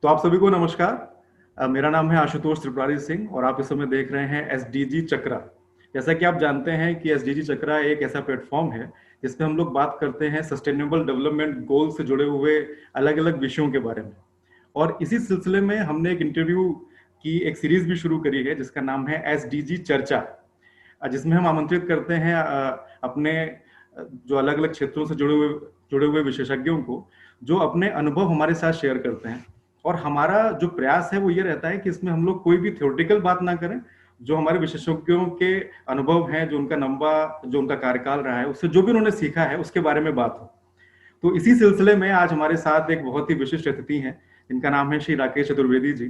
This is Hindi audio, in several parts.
तो आप सभी को नमस्कार। मेरा नाम है आशुतोष त्रिपुरारी सिंह और आप इस समय देख रहे हैं एसडीजी चक्रा। जैसा कि आप जानते हैं कि एसडीजी चक्रा एक ऐसा प्लेटफॉर्म है जिसमें हम लोग बात करते हैं सस्टेनेबल डेवलपमेंट गोल से जुड़े हुए अलग अलग विषयों के बारे में। और इसी सिलसिले में हमने एक इंटरव्यू की एक सीरीज भी शुरू करी है जिसका नाम है एसडीजी चर्चा, जिसमें हम आमंत्रित करते हैं अपने जो अलग अलग क्षेत्रों से जुड़े हुए विशेषज्ञों को, जो अपने अनुभव हमारे साथ शेयर करते हैं। और हमारा जो प्रयास है वो ये रहता है कि इसमें हम लोग कोई भी थ्योरेटिकल बात ना करें, जो हमारे विशेषज्ञों के अनुभव हैं, जो उनका कार्यकाल रहा है, उससे जो भी उन्होंने सीखा है उसके बारे में बात हो। तो इसी सिलसिले में आज हमारे साथ एक बहुत ही विशिष्ट अतिथि हैं जिनका नाम है श्री राकेश चतुर्वेदी जी।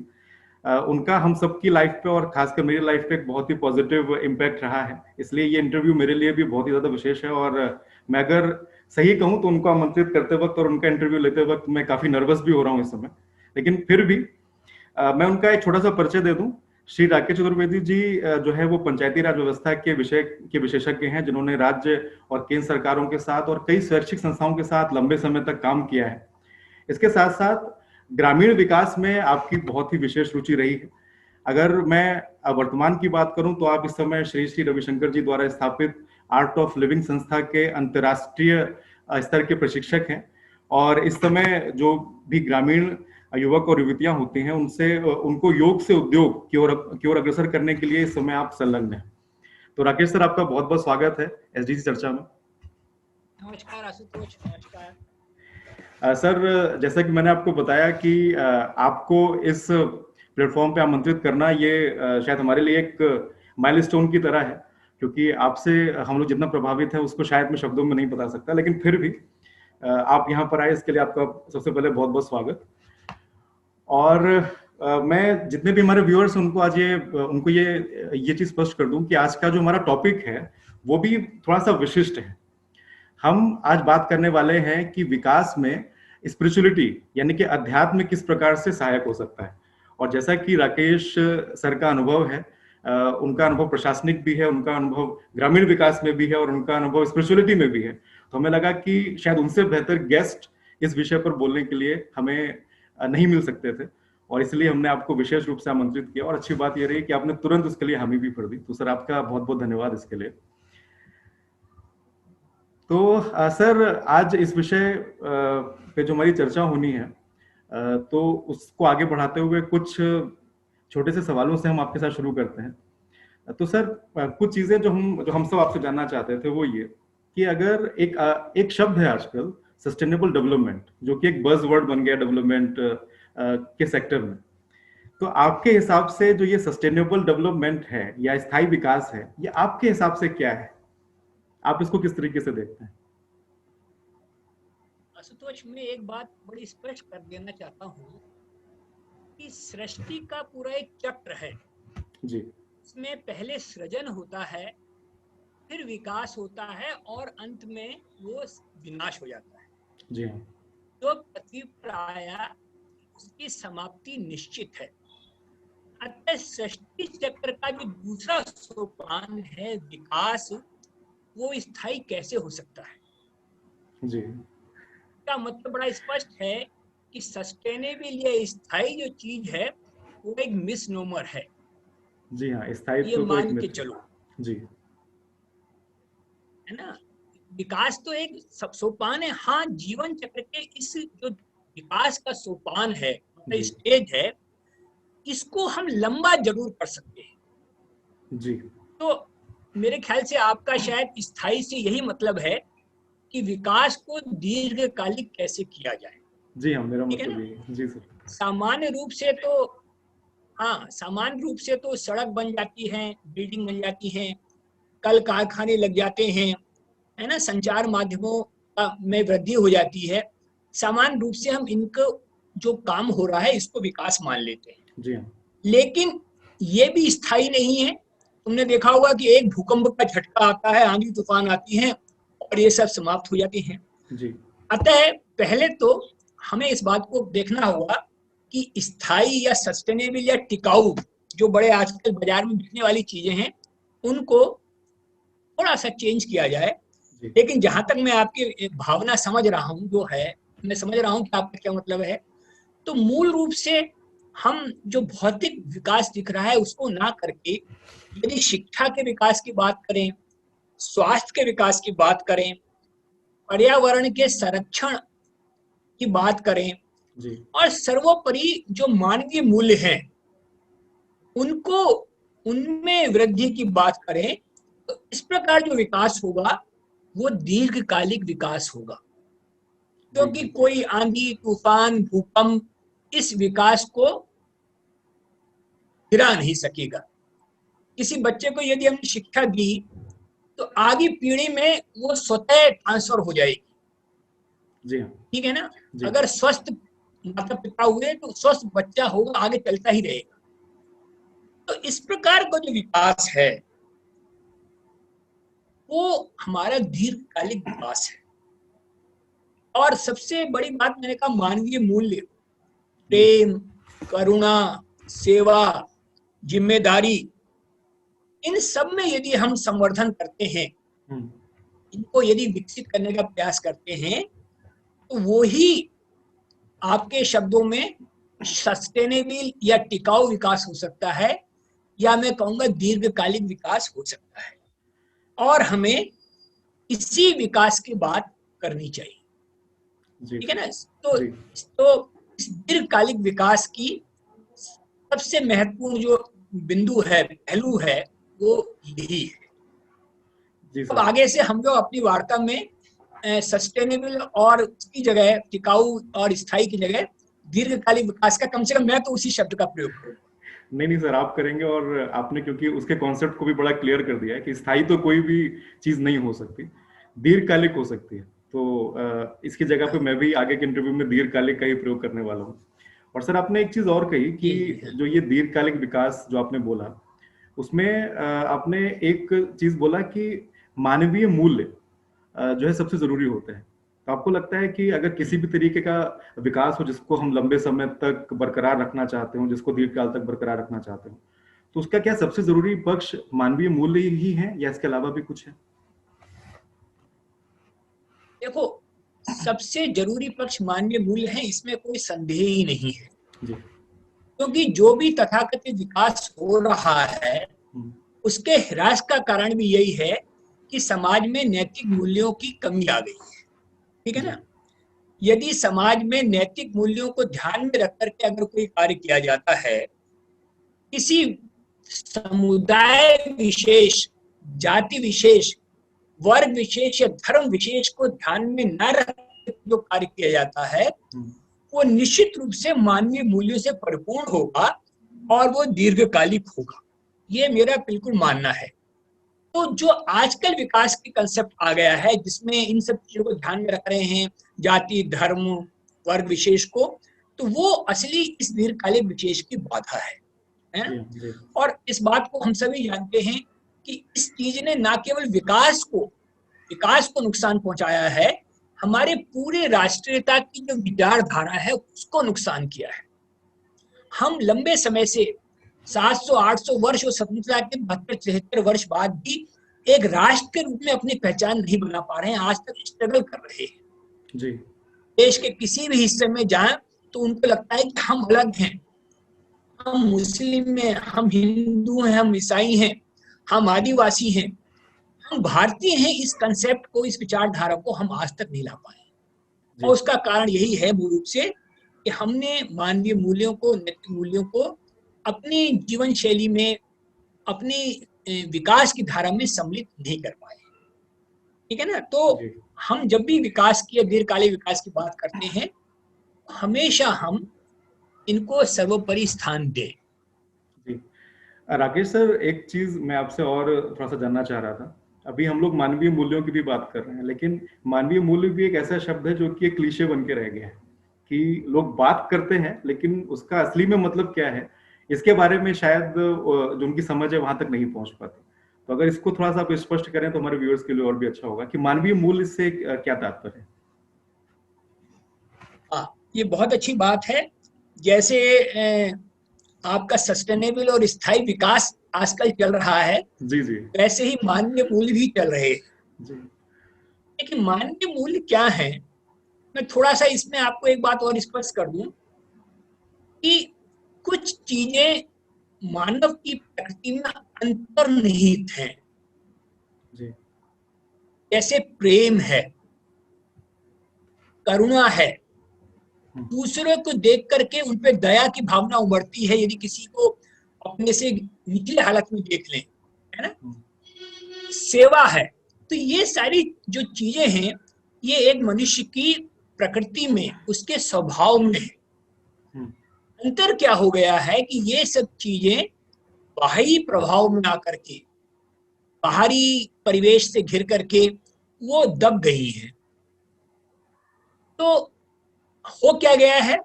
उनका हम सबकी लाइफ पे और खासकर मेरी लाइफ पे एक बहुत ही पॉजिटिव इम्पैक्ट रहा है, इसलिए ये इंटरव्यू मेरे लिए भी बहुत ही ज्यादा विशेष है। और मैं अगर सही कहूँ तो उनको आमंत्रित करते वक्त और उनका इंटरव्यू लेते वक्त मैं काफी नर्वस भी हो रहा हूँ इस समय, लेकिन फिर भी मैं उनका एक छोटा सा परिचय दे दूं। श्री राकेश चतुर्वेदी जी जो है वो पंचायती राज व्यवस्था के विषय के विशेषज्ञ हैं, जिन्होंने राज्य और केंद्र सरकारों के साथ और कई स्वैच्छिक संस्थाओं के साथ लंबे समय तक काम किया है। इसके साथ साथ ग्रामीण विकास में आपकी बहुत ही विशेष रुचि रही है। अगर मैं वर्तमान की बात करूं तो आप इस समय श्री श्री रविशंकर जी द्वारा स्थापित आर्ट ऑफ लिविंग संस्था के अंतर्राष्ट्रीय स्तर के प्रशिक्षक हैं। और इस समय जो भी ग्रामीण युवक और युवतियां होती हैं उनको योग से उद्योग की ओर अग्रसर करने के लिए इस समय आप संलग्न हैं। तो राकेश सर, आपका बहुत बहुत स्वागत है एसडीजी चर्चा में। नमस्कार आशुतोष, नमस्कार सर, जैसा कि मैंने आपको बताया कि आपको इस प्लेटफॉर्म पे आमंत्रित करना ये शायद हमारे लिए एक माइलस्टोन की तरह है, क्योंकि आपसे हम लोग जितना प्रभावित हैं उसको शायद मैं शब्दों में नहीं बता सकता, लेकिन फिर भी आप यहाँ पर आए इसके लिए आपका सबसे पहले बहुत बहुत स्वागत। और मैं जितने भी हमारे व्यूअर्स हैं उनको ये चीज स्पष्ट कर दूं कि आज का जो हमारा टॉपिक है वो भी थोड़ा सा विशिष्ट है। हम आज बात करने वाले हैं कि विकास में स्पिरिचुअलिटी यानी कि अध्यात्म किस प्रकार से सहायक हो सकता है। और जैसा कि राकेश सर का अनुभव है, उनका अनुभव प्रशासनिक भी है, उनका अनुभव ग्रामीण विकास में भी है और उनका अनुभव स्पिरिचुअलिटी में भी है, तो हमें लगा कि शायद उनसे बेहतर गेस्ट इस विषय पर बोलने के लिए हमें नहीं मिल सकते थे, और इसलिए हमने आपको विशेष रूप से आमंत्रित किया। और अच्छी बात यह रही कि आपने तुरंत उसके लिए हामी भी भर दी, तो सर आपका बहुत बहुत धन्यवाद इसके लिए। तो सर, आज इस विषय पे जो हमारी चर्चा होनी है, तो उसको आगे बढ़ाते हुए कुछ छोटे से सवालों से हम आपके साथ शुरू करते हैं। तो सर, कुछ चीजें जो हम सब आपसे जानना चाहते थे वो ये कि अगर एक शब्द है आजकल सस्टेनेबल डेवलपमेंट, जो कि एक बज़ वर्ड बन गया डेवलपमेंट के सेक्टर में, तो आपके हिसाब से जो ये सस्टेनेबल डेवलपमेंट है या स्थायी विकास है, ये आपके हिसाब से क्या है? आप इसको किस तरीके से देखते हैं? आशुतोष, मैं एक बात बड़ी स्पष्ट कर देना चाहता हूँ कि सृष्टि का पूरा एक चक्र है जी। इसमें पहले सृजन होता है, फिर विकास होता है और अंत में वो विनाश हो जाता है। जी हाँ। जो पृथ्वी पर आया उसकी समाप्ति निश्चित है। अतः सृष्टि चक्र का जो दूसरा सोपान है विकास, वो स्थायी कैसे हो सकता है? जी। का मतलब बड़ा स्पष्ट है कि सस्टेनेबल या स्थायी जो चीज है वो एक मिसनोमर है। जी हाँ, स्थायित्व ये तो एक मान के मिथ है। चलो, जी। है ना। विकास तो एक सोपान है। हाँ, जीवन चक्र के इस जो विकास का सोपान है, मतलब जी। स्टेज है, इसको हम लंबा जरूर कर सकते हैं। जी। तो मेरे ख्याल से आपका शायद स्थायी से यही मतलब है कि विकास को दीर्घकालिक कैसे किया जाए। जी हाँ, मेरा ठीक है मतलब ना। यही है। जी सर। सामान्य रूप से तो हाँ, सामान्य रूप से तो सड़क बन जाती है, बिल्डिंग बन जाती है, कल कारखाने लग जाते हैं, है ना, संचार माध्यमों में वृद्धि हो जाती है। सामान्य रूप से हम इनको जो काम हो रहा है इसको विकास मान लेते हैं। जी हाँ। लेकिन ये भी स्थायी नहीं है। तुमने देखा होगा कि एक भूकंप का झटका आता है, आंधी तूफान आती है और ये सब समाप्त हो जाती हैं। जी। अतः पहले तो हमें इस बात को देखना होगा कि स्थायी या सस्टेनेबल या टिकाऊ जो बड़े आजकल बाजार में बिकने वाली चीजें हैं उनको थोड़ा सा चेंज किया जाए। जी। लेकिन जहां तक मैं आपकी भावना समझ रहा हूँ, जो है मैं समझ रहा हूँ कि आपका क्या मतलब है, तो मूल रूप से हम जो भौतिक विकास दिख रहा है उसको ना करके यदि शिक्षा के विकास की बात करें, स्वास्थ्य के विकास की बात करें, पर्यावरण के संरक्षण की बात करें जी और सर्वोपरि जो मानवीय मूल्य हैं उनको उनमें वृद्धि की बात करें, तो इस प्रकार जो विकास होगा वो दीर्घकालिक विकास होगा, क्योंकि जी कोई आंधी तूफान भूकंप इस विकास को गिरा नहीं सकेगा। किसी बच्चे को यदि हमने शिक्षा दी तो आगे पीढ़ी में वो स्वतः ट्रांसफर हो जाएगी। जी हाँ ठीक है ना? जी अगर स्वस्थ माता पिता हुए तो स्वस्थ बच्चा होगा, आगे चलता ही रहेगा। तो इस प्रकार का जो विकास है वो हमारा दीर्घकालिक विकास है। और सबसे बड़ी बात मैंने कहा मानवीय मूल्य, प्रेम, करुणा, सेवा, जिम्मेदारी, इन सब में यदि हम संवर्धन करते हैं, इनको यदि विकसित करने का प्रयास करते हैं, तो वो ही आपके शब्दों में सस्टेनेबल या टिकाऊ विकास हो सकता है, या मैं कहूंगा दीर्घकालिक विकास हो सकता है। और हमें इसी विकास की बात करनी चाहिए। जी ठीक है ना? तो जी इस दीर्घकालिक विकास की सबसे महत्वपूर्ण जो बिंदु है, पहलू है, वो यही है। जी अब सर आगे से हम लोग अपनी वार्ता में सस्टेनेबल और उसकी जगह टिकाऊ और स्थायी की जगह दीर्घकालिक विकास का, कम से कम मैं तो उसी शब्द का प्रयोग करूंगा। नहीं सर, आप करेंगे। और आपने क्योंकि उसके कॉन्सेप्ट को भी बड़ा क्लियर कर दिया है कि स्थायी तो कोई भी चीज नहीं हो सकती, दीर्घकालिक हो सकती है। तो इसकी जगह पे मैं भी आगे के इंटरव्यू में दीर्घकालिक का ही प्रयोग करने वाला हूँ। और सर आपने एक चीज और कही कि जो ये दीर्घकालिक विकास जो आपने बोला, उसमें आपने एक चीज बोला कि मानवीय मूल्य जो है सबसे जरूरी होते हैं। तो आपको लगता है कि अगर किसी भी तरीके का विकास हो जिसको हम लंबे समय तक बरकरार रखना चाहते हो, जिसको दीर्घकाल तक बरकरार रखना चाहते हो, तो उसका क्या सबसे जरूरी पक्ष मानवीय मूल्य ही है या इसके अलावा भी कुछ है? देखो, सबसे जरूरी पक्ष मानवीय मूल्य है, इसमें कोई संदेह ही नहीं है। जी क्योंकि जो भी तथाकथित विकास हो रहा है उसके ह्रास का कारण भी यही है कि समाज में नैतिक मूल्यों की कमी आ गई है। ठीक है ना? यदि समाज में नैतिक मूल्यों को ध्यान में रख करके अगर कोई कार्य किया जाता है, किसी समुदाय विशेष, जाति विशेष, वर्ग विशेष या धर्म विशेष को ध्यान में न रख जो कार्य किया जाता है वो निश्चित रूप से मानवीय मूल्यों से परिपूर्ण होगा और वो दीर्घकालिक होगा। ये मेरा बिल्कुल मानना है। तो जो आजकल विकास की कंसेप्ट आ गया है जिसमें इन सब चीजों को ध्यान में रख रहे हैं, जाति, धर्म, वर्ग विशेष को, तो वो असली इस दीर्घकालिक विशेष की बाधा है। और इस बात को हम सभी जानते हैं कि इस चीज ने न केवल विकास को नुकसान पहुंचाया है, हमारे पूरे राष्ट्रीयता की जो विचारधारा है उसको नुकसान किया है। हम लंबे समय से 700-800 वर्ष और स्वतंत्रता के 72-73 वर्ष बाद भी एक राष्ट्र के रूप में अपनी पहचान नहीं बना पा रहे हैं, आज तक स्ट्रगल कर रहे हैं। जी देश के किसी भी हिस्से में जाएं तो उनको लगता है कि हम अलग हैं, हम मुस्लिम हैं, हम हिंदू हैं, हम ईसाई हैं, हम आदिवासी हैं, हम भारतीय हैं। इस कंसेप्ट को, इस विचारधारा को हम आज तक नहीं ला पाए। और उसका कारण यही है मूल रूप से कि हमने मानवीय मूल्यों को, नैतिक मूल्यों को अपनी जीवन शैली में, अपनी विकास की धारा में सम्मिलित नहीं कर पाए। ठीक है ना? तो हम जब भी विकास की, दीर्घकालिक विकास की बात करते हैं, हमेशा हम इनको सर्वोपरि स्थान दें। जी राकेश सर, एक चीज मैं आपसे और थोड़ा सा जानना चाह रहा था। अभी हम लोग मानवीय मूल्यों की भी बात कर रहे हैं, लेकिन मानवीय मूल्य भी एक ऐसा शब्द है जो कि एक क्लीशे बन के रह गया है कि लोग बात करते हैं लेकिन उसका असली में मतलब क्या है इसके बारे में शायद जो उनकी समझ है वहां तक नहीं पहुंच पाती। तो अगर इसको थोड़ा सा आप स्पष्ट करें तो हमारे व्यूअर्स के लिए और भी अच्छा होगा कि मानवीय मूल्य से क्या तात्पर्य है। ये बहुत अच्छी बात है। जैसे आपका सस्टेनेबल और स्थायी विकास आजकल चल रहा है, जी जी, वैसे ही मानवीय मूल्य भी चल रहे हैं। जी लेकिन मानवीय मूल्य क्या है, मैं थोड़ा सा इसमें आपको एक बात और स्पष्ट कर दूं कि कुछ चीजें मानव की प्रकृति में अंतर्निहित हैं, जी जैसे प्रेम है, करुणा है, हम्म, दूसरों को देख करके उन पे दया की भावना उमड़ती है, यदि किसी को अपने से निचले हालत में देख लें, है ना। हम्म, सेवा है। तो ये सारी जो चीजें हैं, ये एक मनुष्य की प्रकृति में, उसके स्वभाव में है। हम्म, अंतर क्या हो गया है कि ये सब चीजें बाहरी प्रभाव में आकर के, बाहरी परिवेश से घिर करके वो दब गई है। तो हो क्या गया है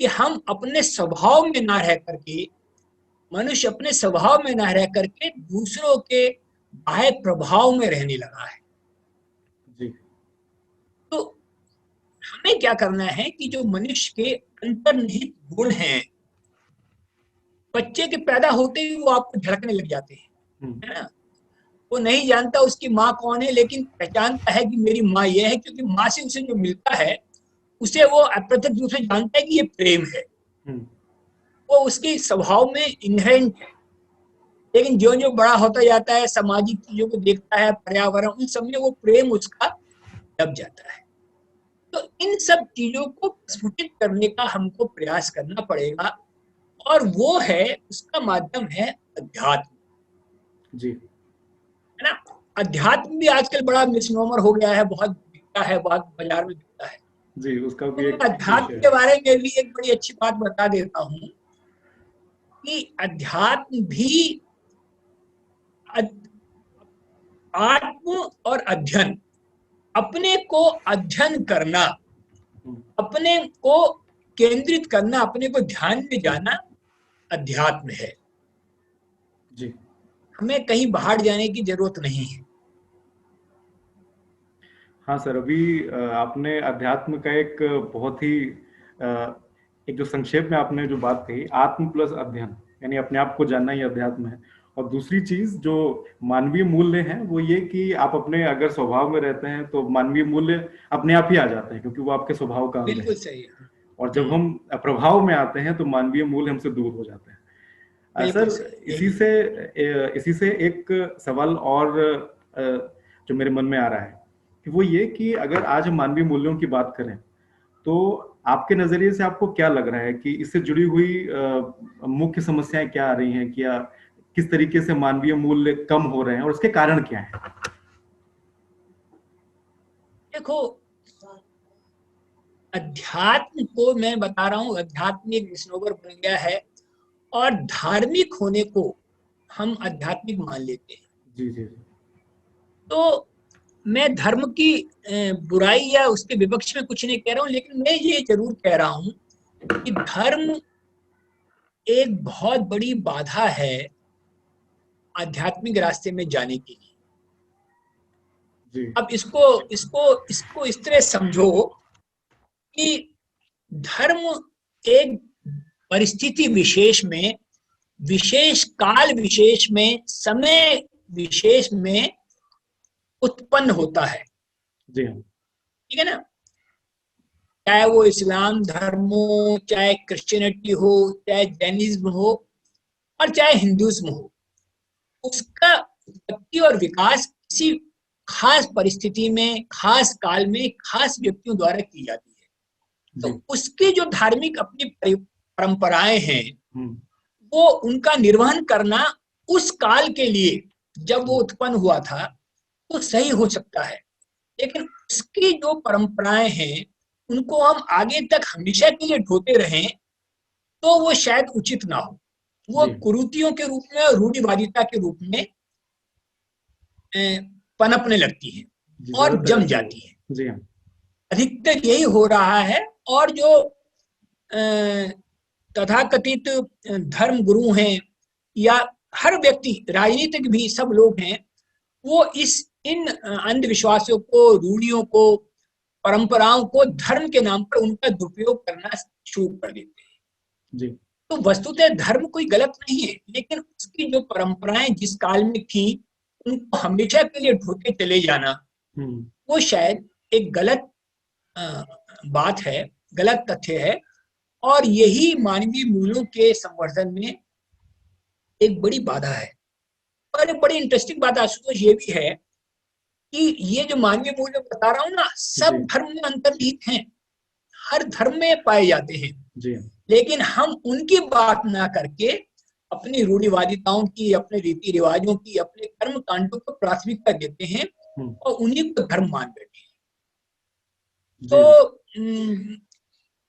कि हम अपने स्वभाव में ना रह करके, मनुष्य अपने स्वभाव में ना रह करके दूसरों के बाह्य प्रभाव में रहने लगा है। जी तो हमें क्या करना है कि जो मनुष्य के अंतर्निहित गुण हैं, बच्चे के पैदा होते ही वो आपको झलकने लग जाते हैं, हम्म, है ना। वो नहीं जानता उसकी माँ कौन है, लेकिन पहचानता है कि मेरी माँ ये है, क्योंकि माँ से उसे जो मिलता है उसे वो अप्रत्यक्ष रूप से जानता है कि ये प्रेम है, हम्म, वो उसके स्वभाव में इनहेरेंट है। लेकिन जो जो बड़ा होता जाता है, सामाजिक चीजों को देखता है, पर्यावरण, उन सब में वो प्रेम उसका दब जाता है। तो इन सब चीजों को स्फुटित करने का हमको प्रयास करना पड़ेगा, और वो है, उसका माध्यम है अध्यात्म, जी है ना। अध्यात्म भी आजकल बड़ा मिसनोमर हो गया है, बहुत बिकता है, बहुत बाजार में बिकता है। जी, उसका तो भी मैं एक विषय अध्यात्म के है। बारे में भी एक बड़ी अच्छी बात बता देता हूँ कि अध्यात्म भी आत्म और अध्ययन, अपने को अध्ययन करना, हम्म, अपने को केंद्रित करना, अपने को ध्यान में जाना अध्यात्म है। जी हमें कहीं बाहर जाने की जरूरत नहीं है। हाँ सर, अभी आपने अध्यात्म का एक बहुत ही एक जो संक्षेप में आपने जो बात कही, आत्म प्लस अध्ययन, यानी अपने आप को जानना ही अध्यात्म है। और दूसरी चीज जो मानवीय मूल्य हैं वो ये कि आप अपने अगर स्वभाव में रहते हैं तो मानवीय मूल्य अपने आप ही आ जाते हैं, क्योंकि वो आपके स्वभाव का अंग बिल्कुल है। सही है। और जब हम प्रभाव में आते हैं तो मानवीय मूल्य हमसे दूर हो जाते हैं। बिल्कुल सर, सही, यही है। इसी से एक सवाल और अ, जो मेरे मन में आ रहा है कि वो ये कि अगर आज हम मानवीय मूल्यों की बात करें तो आपके नजरिए से आपको क्या लग रहा है कि इससे जुड़ी हुई मुख्य समस्याएं क्या आ रही हैं, क्या किस तरीके से मानवीय मूल्य कम हो रहे हैं और उसके कारण क्या है? देखो, अध्यात्म को मैं बता रहा हूँ, अध्यात्म एक मिसनोबर बन गया है, और धार्मिक होने को हम आध्यात्मिक मान लेते हैं। जी जी तो मैं धर्म की बुराई या उसके विपक्ष में कुछ नहीं कह रहा हूँ, लेकिन मैं ये जरूर कह रहा हूँ कि धर्म एक बहुत बड़ी बाधा है आध्यात्मिक रास्ते में जाने के लिए। जी अब इसको इसको इसको इस तरह समझो कि धर्म एक परिस्थिति विशेष में, विशेष काल विशेष में, समय विशेष में उत्पन्न होता है, जी हाँ ठीक है ना। चाहे वो इस्लाम धर्म हो, चाहे क्रिश्चियनिटी हो, चाहे जैनिज्म हो, और चाहे हिंदुज्म हो, उसका उत्पत्ति और विकास किसी खास परिस्थिति में, खास काल में, खास व्यक्तियों द्वारा की जाती है। जी तो उसकी जो धार्मिक अपनी परंपराएं हैं, हम्म वो उनका निर्वहन करना उस काल के लिए, जब वो हम्म, उत्पन्न हुआ था, तो सही हो सकता है। लेकिन उसकी जो परंपराएं हैं, उनको हम आगे तक हमेशा के लिए ढोते रहें, तो वो शायद उचित ना हो। वो जी कुरीतियों के रूप में और रूढ़िवादिता के रूप में पनपने लगती है जी, और ज्यादातर जम ऐसा ही जाती है। होता है। जी हाँ अधिकतर यही हो रहा है। और जो तथाकथित धर्म गुरु हैं, या हर व्यक्ति, राजनीतिक भी सब लोग हैं, वो इन अंधविश्वासों को, रूढ़ियों को, परंपराओं को धर्म के नाम पर उनका दुरुपयोग करना शुरू कर देते हैं। जी तो वस्तुतः धर्म कोई गलत नहीं है, लेकिन उसकी जो परंपराएं जिस काल में थी, उनको हमेशा के लिए ढोते चले जाना, हम्म वो शायद एक गलत बात है, गलत तथ्य है। और यही मानवीय मूल्यों के संवर्धन में एक बड़ी बाधा है। और एक बड़ी इंटरेस्टिंग बात आशुतोष ये भी है कि ये जो मानवीय मूल्य बता रहा हूँ ना, सब जी धर्म में अंतर्निहित हैं, हर धर्म में पाए जाते हैं, जी लेकिन हम उनकी बात ना करके अपनी रूढ़िवादिताओं की, अपने रीति रिवाजों की, अपने कर्म कांडों को प्राथमिकता देते हैं और उन्हीं को धर्म मान बैठे हैं। जी तो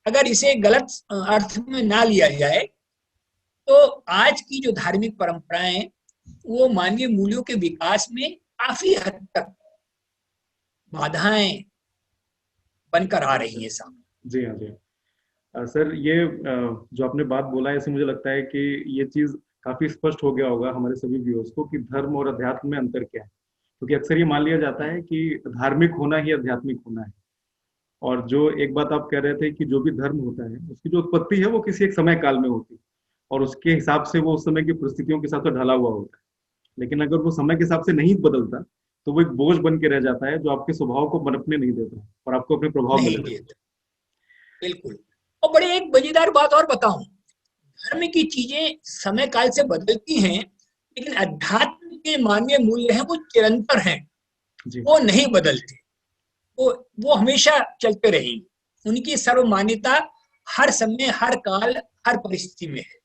अगर इसे गलत अर्थ में ना लिया जाए तो आज की जो धार्मिक परंपराएं वो मानवीय मूल्यों के विकास में काफी हद तक बाधाएं बनकर आ रही हैं सामने। जी हाँ जी। सर ये जो आपने बात बोला है, इससे मुझे लगता है कि ये चीज काफी स्पष्ट हो गया होगा हमारे सभी व्यूअर्स को कि धर्म और अध्यात्म में अंतर क्या है। क्योंकि अक्सर ये मान लिया जाता है कि धार्मिक होना ही आध्यात्मिक होना है। और जो एक बात आप कह रहे थे कि जो भी धर्म होता है उसकी जो उत्पत्ति है वो किसी एक समय काल में होती है और उसके हिसाब से वो उस समय की परिस्थितियों के हिसाब से ढला हुआ होता है। लेकिन अगर वो समय के हिसाब से नहीं बदलता तो वो एक बोझ बन के रह जाता है जो आपके स्वभाव को पनपने नहीं देता और आपको अपने प्रभाव में नहीं लेता है। देता, बिल्कुल। और बड़े एक मजेदार बात और बताऊं, धर्म की चीजें समय काल से बदलती हैं, लेकिन अध्यात्म के मानवीय मूल्य हैं वो चिरंतर हैं, जी वो नहीं बदलते, वो हमेशा चलते रहेंगे। उनकी सर्वमान्यता हर समय, हर काल, हर परिस्थिति में है।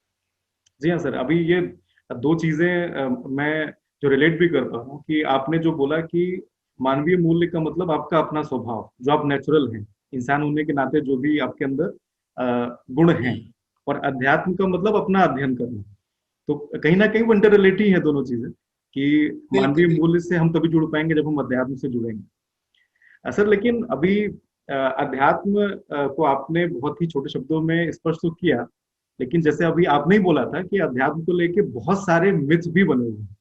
जी हाँ सर। अभी ये दो चीजें मैं जो रिलेट भी करता हूँ कि आपने जो बोला कि मानवीय मूल्य का मतलब आपका अपना स्वभाव, जो आप नेचुरल हैं, इंसान होने के नाते जो भी आपके अंदर गुण हैं। और अध्यात्म का मतलब अपना अध्ययन करना। तो कहीं ना कहीं वो इंटर रिलेटिव है दोनों चीजें, कि बिल्कुल मानवीय बिल्कुल। मूल्य से हम तभी जुड़ पाएंगे जब हम अध्यात्म से जुड़ेंगे। सर लेकिन अभी अध्यात्म को आपने बहुत ही छोटे शब्दों में स्पष्ट तो किया, लेकिन जैसे अभी आपने ही बोला था कि अध्यात्म को लेके बहुत सारे मिथ्स भी बने हुए हैं।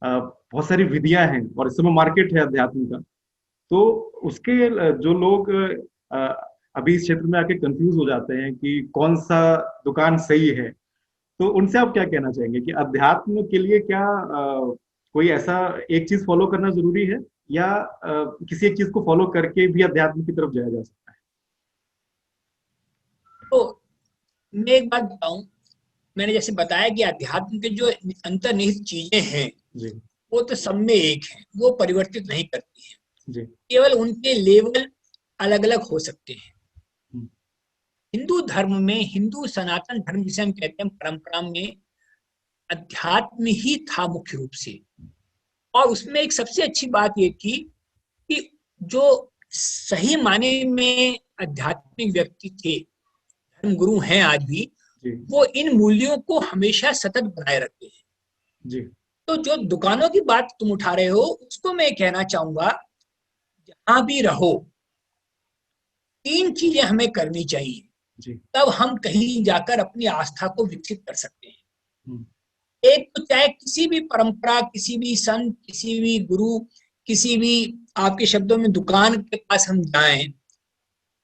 बहुत सारी विधियां हैं और इस समय मार्केट है अध्यात्म का। तो उसके जो लोग अभी इस क्षेत्र में आके कंफ्यूज हो जाते हैं कि कौन सा दुकान सही है, तो उनसे आप क्या कहना चाहेंगे कि अध्यात्म के लिए क्या कोई ऐसा एक चीज फॉलो करना जरूरी है या किसी एक चीज को फॉलो करके भी अध्यात्म की तरफ जाया जा सकता है? तो मैं एक बात बताऊं, मैंने जैसे बताया कि अध्यात्म के जो अंतर्निहित चीजें हैं जी वो तो सब में एक है, वो परिवर्तित नहीं करती है, जी केवल उनके लेवल अलग अलग हो सकते हैं। हम्म, हिंदू धर्म में, हिंदू सनातन धर्म जिसे हम कहते हैं, परंपरा में अध्यात्म ही था मुख्य रूप से। और उसमें एक सबसे अच्छी बात ये थी कि जो सही माने में आध्यात्मिक व्यक्ति थे, धर्म गुरु हैं आज भी, जी वो इन मूल्यों को हमेशा सतत बनाए रखते हैं। जी तो जो दुकानों की बात तुम उठा रहे हो उसको मैं कहना चाहूंगा, जहां भी रहो तीन चीजें हमें करनी चाहिए, जी तब हम कहीं जाकर अपनी आस्था को विकसित कर सकते हैं। हम्म, एक तो चाहे किसी भी परंपरा, किसी भी संत, किसी भी गुरु, किसी भी आपके शब्दों में दुकान के पास हम जाएं,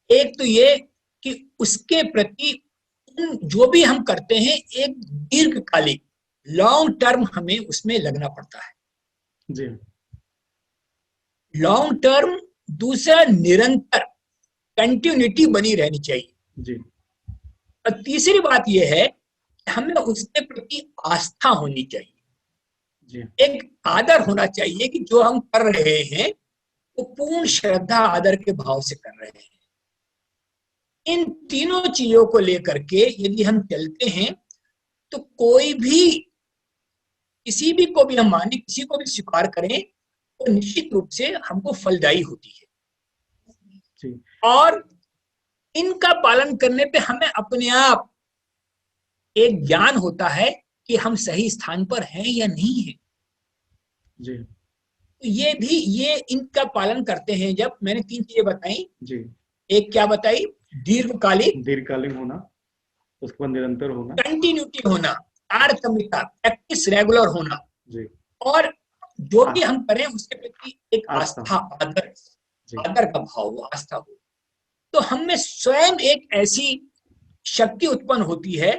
एक तो ये कि उसके प्रति जो भी हम करते हैं एक दीर्घकालिक, लॉन्ग टर्म हमें उसमें लगना पड़ता है, जी लॉन्ग टर्म। दूसरा, निरंतर कंटिन्यूटी बनी रहनी चाहिए। जी और तीसरी बात यह है कि हमें उसके प्रति आस्था होनी चाहिए, जी एक आदर होना चाहिए कि जो हम कर रहे हैं वो पूर्ण श्रद्धा आदर के भाव से कर रहे हैं। इन तीनों चीजों को लेकर के यदि हम चलते हैं तो कोई भी, किसी भी को भी हम माने, किसी को भी स्वीकार करें, तो निश्चित रूप से हमको फलदायी होती है। जी और इनका पालन करने पे हमें अपने आप एक ज्ञान होता है कि हम सही स्थान पर हैं या नहीं है। जी तो ये भी, ये इनका पालन करते हैं जब, मैंने तीन चीजें बताई। जी एक क्या बताई? दीर्घकालिक, दीर्घकालीन होना, उसके बाद निरंतर होना। कंटिन्यूटी होना, तारतम्यता, प्रैक्टिस रेगुलर होना, जी और जो आ, भी हम करें उसके प्रति एक आस्था। आस्था, आदर, जी आदर का भाव हो, आस्था हो। तो हम में स्वयं एक ऐसी शक्ति उत्पन्न होती है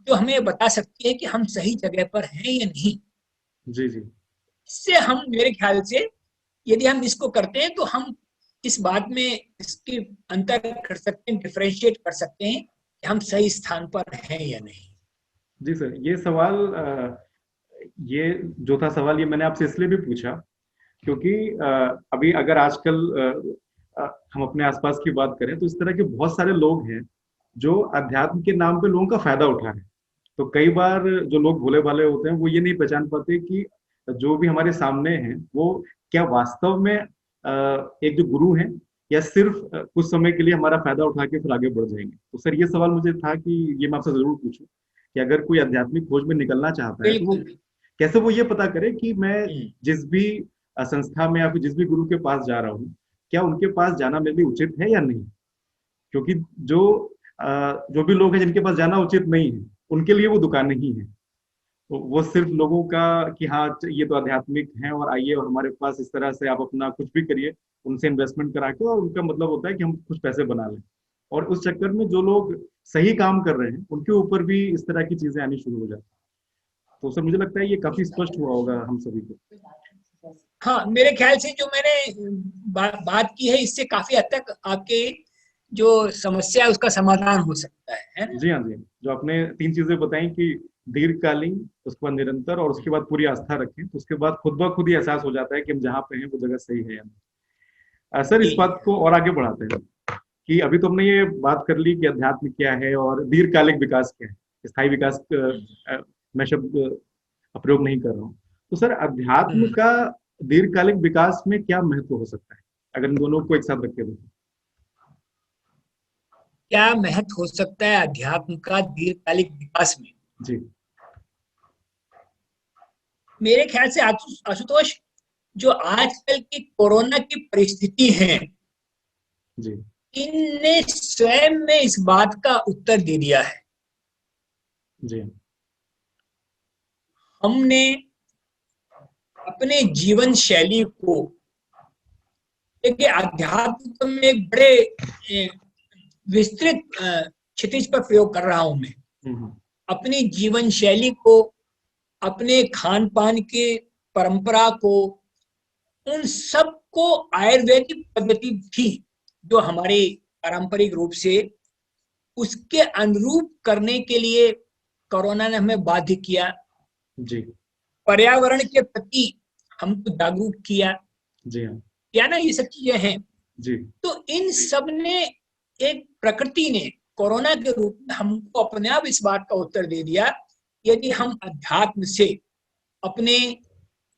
जो हमें बता सकती है कि हम सही जगह पर हैं या नहीं। जी जी इससे हम, मेरे ख्याल से यदि हम इसको करते हैं तो हम इस बात में इसकी अंतर कर सकते हैं, डिफरेंशिएट कर सकते हैं हम सही स्थान पर हैं या नहीं। जी सर, ये सवाल ये जो था सवाल, ये मैंने आपसे इसलिए भी पूछा क्योंकि अभी अगर आजकल हम अपने आसपास की बात करें तो इस तरह के बहुत सारे लोग हैं जो अध्यात्म के नाम पे लोगों का फायदा उठा रहे हैं। तो कई बार जो लोग भोले भाले होते हैं वो ये नहीं पहचान पाते कि जो भी हमारे सामने हैं वो क्या वास्तव में एक जो गुरु हैं, या सिर्फ कुछ समय के लिए हमारा फायदा उठा के फिर आगे बढ़ जाएंगे। तो सर ये सवाल मुझे था कि ये मैं आपसे जरूर पूछूं कि अगर कोई आध्यात्मिक खोज में निकलना चाहता है तो वो बिल्कुल। कैसे वो ये पता करे कि मैं हम्म, जिस भी संस्था में या फिर जिस भी गुरु के पास जा रहा हूँ, क्या उनके पास जाना मेरे लिए उचित है या नहीं। क्योंकि जो जो भी लोग हैं जिनके पास जाना उचित नहीं है, उनके लिए वो दुकान नहीं है। तो वो सिर्फ लोगों का कि हाँ ये तो आध्यात्मिक हैं और आइए और हमारे पास इस तरह से आप अपना कुछ भी करिए, उनसे इन्वेस्टमेंट करा के, और उनका मतलब होता है कि हम कुछ पैसे बना लें। और उस चक्कर में जो लोग सही काम कर रहे हैं उनके ऊपर भी इस तरह की चीजें आनी शुरू हो जाती हैं। तो सर मुझे लगता है ये काफी स्पष्ट हुआ होगा हम सभी को। हाँ, मेरे ख्याल से जो मैंने बात की है इससे काफी हद तक आपके जो समस्या है उसका समाधान हो सकता है ना। जी हाँ, जी। जो आपने 3 चीजें बताई कि दीर्घकालीन, उसके बाद निरंतर, और उसके बाद पूरी आस्था रखें, तो उसके बाद खुद ब खुद ही एहसास हो जाता है कि हम जहाँ पे हैं वो जगह सही है या नहीं। सर इस जी। बात को और आगे बढ़ाते हैं कि अभी तो हमने ये बात कर ली कि अध्यात्म क्या है और दीर्घकालिक विकास क्या है। स्थायी विकास मैं शब्द प्रयोग नहीं कर रहा हूँ। तो सर अध्यात्म हम्म, का दीर्घकालिक विकास में क्या महत्व हो सकता है, अगर इन दोनों को एक साथ रख के देखें। क्या महत्व हो सकता है अध्यात्म का दीर्घकालिक विकास में? जी मेरे ख्याल से आशुतोष, जो आजकल की कोरोना की परिस्थिति है, जी इनने स्वयं में इस बात का उत्तर दे दिया है। जी हमने अपने जीवन शैली को, देखिए अध्यात्म में एक बड़े विस्तृत क्षितिज पर प्रयोग कर रहा हूं मैं। हम्म, अपनी जीवन शैली को, अपने खान पान के परंपरा को, उन सब को आयुर्वेदिक पद्धति थी जो हमारे पारंपरिक रूप से उसके अनुरूप करने के लिए कोरोना ने हमें बाध्य किया। जी पर्यावरण के प्रति हमको जागरूक किया, जी हाँ क्या ना, ये सब चीजें हैं। जी तो इन सब ने, एक प्रकृति ने कोरोना के रूप में हमको अपने आप इस बात का उत्तर दे दिया, यदि हम अध्यात्म से अपने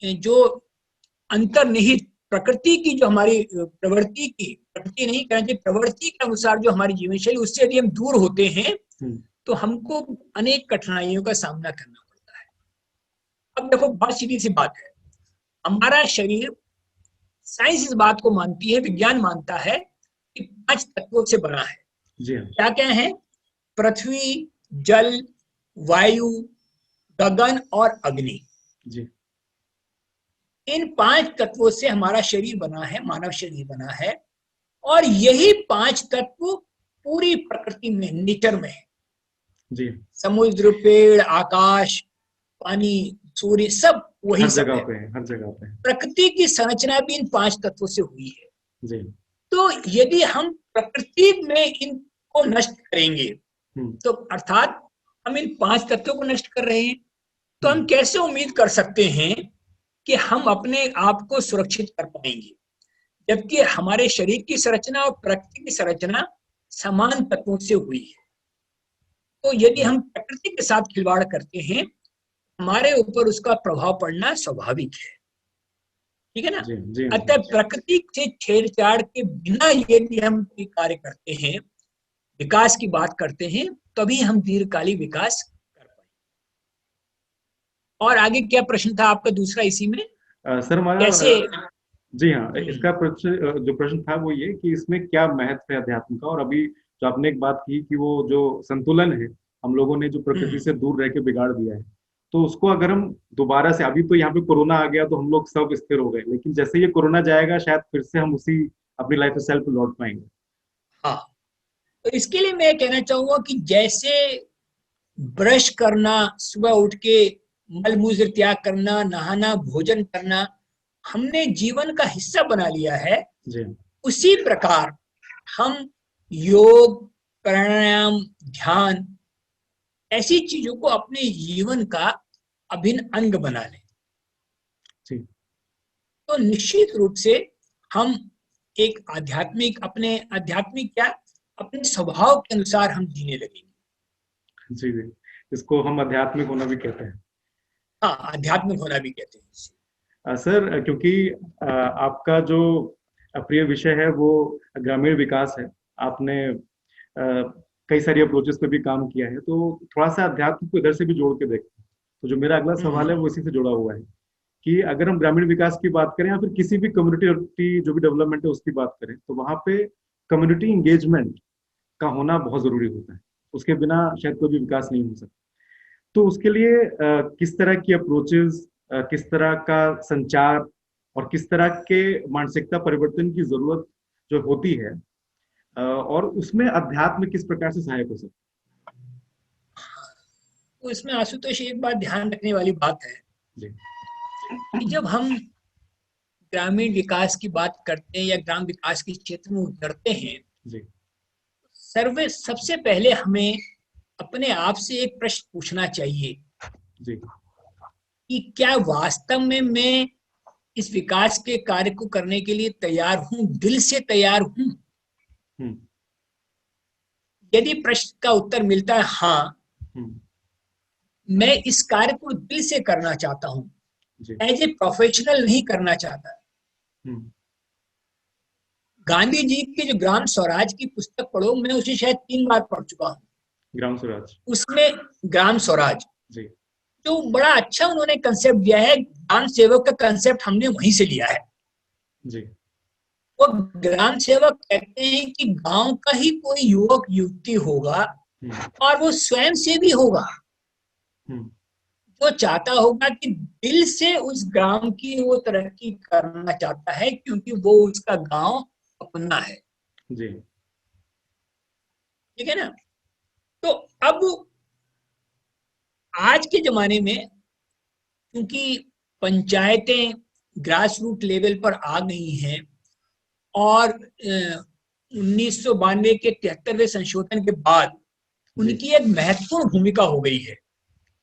जो अंतर्निहित प्रकृति की, जो हमारी प्रवृत्ति की, प्रकृति नहीं कहना चाहिए, प्रवृत्ति के अनुसार जो हमारी जीवन शैली, उससे यदि हम दूर होते हैं तो हमको अनेक कठिनाइयों का सामना करना पड़ता है। अब देखो, बहुत सीधी सी बात है, हमारा शरीर, साइंस इस बात को मानती है, विज्ञान मानता है कि 5 तत्वों से बना है। जी हाँ क्या क्या है? पृथ्वी, जल, वायु, गगन और अग्नि। जी इन 5 तत्वों से हमारा शरीर बना है, मानव शरीर बना है। और यही 5 तत्व पूरी प्रकृति में, नेचर में है। जी समुद्र, पेड़, आकाश, पानी, सूर्य, सब वही हर सब जगह है। पे है, हर जगह पे है। प्रकृति की संरचना भी इन 5 तत्वों से हुई है। जी तो यदि हम प्रकृति में इनको नष्ट करेंगे, तो अर्थात हम इन 5 तत्वों को नष्ट कर रहे हैं, तो हम कैसे उम्मीद कर सकते हैं कि हम अपने आप को सुरक्षित कर पाएंगे, जबकि हमारे शरीर की संरचना और प्रकृति की संरचना समान तत्वों से हुई है। तो यदि हम प्रकृति के साथ खिलवाड़ करते हैं, हमारे ऊपर उसका प्रभाव पड़ना स्वाभाविक है। ठीक है ना? जी जी अतः प्रकृति से छेड़छाड़ के बिना यदि हम कार्य करते हैं, विकास की बात करते हैं, तभी हम दीर्घकालिक विकास कर पाएंगे। और आगे क्या प्रश्न था आपका दूसरा इसी में? सर हमारा कैसे? जी हाँ, इसका प्रश्न जो प्रश्न था वो ये कि इसमें क्या महत्व है अध्यात्म का। और अभी जो आपने एक बात की कि वो जो संतुलन है हम लोगों ने जो प्रकृति से दूर रह के बिगाड़ दिया है, तो उसको अगर हम दोबारा से, अभी तो यहाँ पे कोरोना आ गया तो हम लोग सब स्थिर हो गए, लेकिन जैसे ये कोरोना जाएगा शायद फिर से हम उसी अपनी लाइफ स्टाइल पे लौट पाएंगे। हाँ, तो इसके लिए मैं कहना चाहूंगा कि जैसे ब्रश करना, सुबह उठ के मल मूत्र त्याग करना, नहाना, भोजन करना हमने जीवन का हिस्सा बना लिया है, जी उसी प्रकार हम योग, प्राणायाम, ध्यान, ऐसी चीजों को अपने जीवन का अभिन्न अंग बना लें, जी तो निश्चित रूप से हम एक आध्यात्मिक क्या, अपने स्वभाव के अनुसार हम जीने लगेंगे। जी जी, इसको हम आध्यात्मिक होना भी कहते हैं। हाँ, आध्यात्मिक होना भी कहते हैं इसे। सर, क्योंकि आपका जो प्रिय विषय है वो ग्रामीण विकास है, आपने कई सारी अप्रोचेस पे भी काम किया है, तो थोड़ा सा अध्यात्म को इधर से भी जोड़ के देखते हैं। तो जो मेरा अगला सवाल है वो इसी से जुड़ा हुआ है कि अगर हम ग्रामीण विकास की बात करें या फिर किसी भी कम्युनिटी जो भी डेवलपमेंट है उसकी बात करें, तो वहाँ पे कम्युनिटी इंगेजमेंट का होना बहुत जरूरी होता है। उसके बिना शायद कोई भी विकास नहीं हो सकता। तो उसके लिए किस तरह की अप्रोचेस, किस तरह का संचार और किस तरह के मानसिकता परिवर्तन की जरूरत जो होती है, और उसमें अध्यात्म किस प्रकार से सहायक हो सकता तो इसमें आशुतोष एक बात ध्यान रखने वाली बात है है? जी कि जब हम ग्रामीण विकास की बात करते हैं या ग्राम विकास के क्षेत्र में उतरते हैं, जी सबसे पहले हमें अपने आप से एक प्रश्न पूछना चाहिए जी कि क्या वास्तव में मैं इस विकास के कार्य को करने के लिए तैयार हूं, दिल से तैयार हूं। हम्म यदि प्रश्न का उत्तर मिलता है हाँ, हम्म मैं इस कार्य को दिल से करना चाहता हूं, जी एज ए प्रोफेशनल नहीं करना चाहता। हम्म गांधी जी की जो ग्राम स्वराज की पुस्तक पढ़ो, मैं उसे शायद 3 बार पढ़ चुका हूँ। ग्राम स्वराज। उसमें ग्राम स्वराज जी तो बड़ा अच्छा उन्होंने कंसेप्ट दिया है। ग्राम सेवक का कंसेप्ट हमने वहीं से लिया है। जी वो ग्राम सेवक कहते हैं कि गांव का ही कोई युवक युवती होगा हम्म और वो स्वयं से भी होगा, हम्म जो चाहता होगा कि दिल से उस ग्राम की वो तरक्की करना चाहता है, क्योंकि वो उसका गांव अपना है। जी ठीक है ना। तो अब आज के जमाने में क्योंकि पंचायतें ग्रास रूट लेवल पर आ गई हैं और 1992 के 73वें संशोधन के बाद जी उनकी एक महत्वपूर्ण भूमिका हो गई है।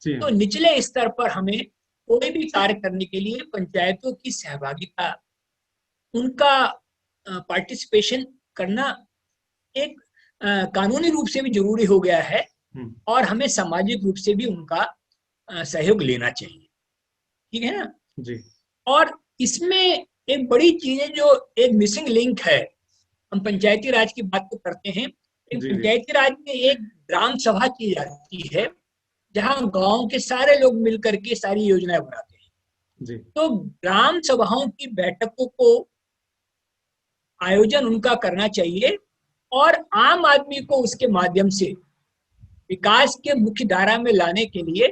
जी तो हाँ निचले स्तर पर हमें कोई भी कार्य करने के लिए पंचायतों की सहभागिता, उनका पार्टिसिपेशन करना एक कानूनी रूप से भी जरूरी हो गया है हम्म और हमें सामाजिक रूप से भी उनका सहयोग लेना चाहिए। ठीक है ना। जी और इसमें एक बड़ी चीज है जो एक मिसिंग लिंक है। हम पंचायती राज की बात तो करते हैं, लेकिन जी जी पंचायती राज में एक ग्राम सभा की जाती है जहां गांव के सारे लोग मिलकर के सारी योजनाएं बनाते हैं। जी तो ग्राम सभाओं की बैठकों को आयोजन उनका करना चाहिए और आम आदमी को उसके माध्यम से विकास के मुख्य धारा में लाने के लिए